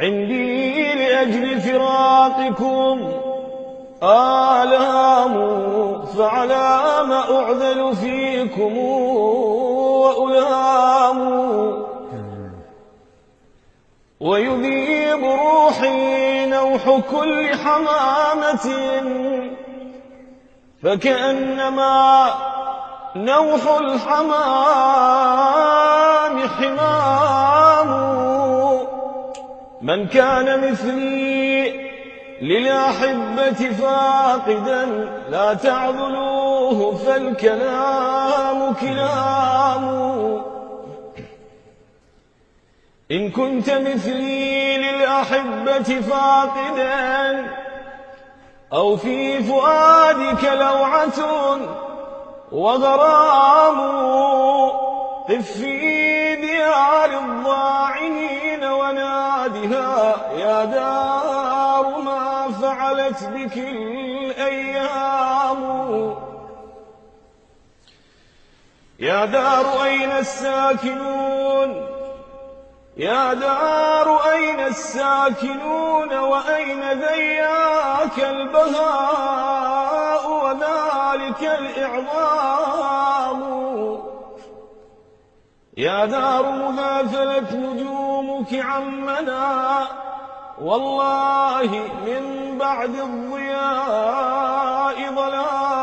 عندي لأجل فراقكم آلام، فعلى ما أعذل فيكم وألام. ويذيب روحي نوح كل حمامة، فكأنما نوح الحمام حمام. من كان مثلي للأحبة فاقدا لا تعذلوه فالكلام كلام. إن كنت مثلي للأحبة فاقدا أو في فؤادك لوعة وغرام، قف في ديار الضاعنين ونادها يا دار ما فعلت بك الأيام. يا دار أين الساكنون، يا دار أين الساكنون، وأين ذياك البهاء وذلك الإعظام. يا دار مغافلت نجومك عمنا، والله من بعد الضياء ظلام.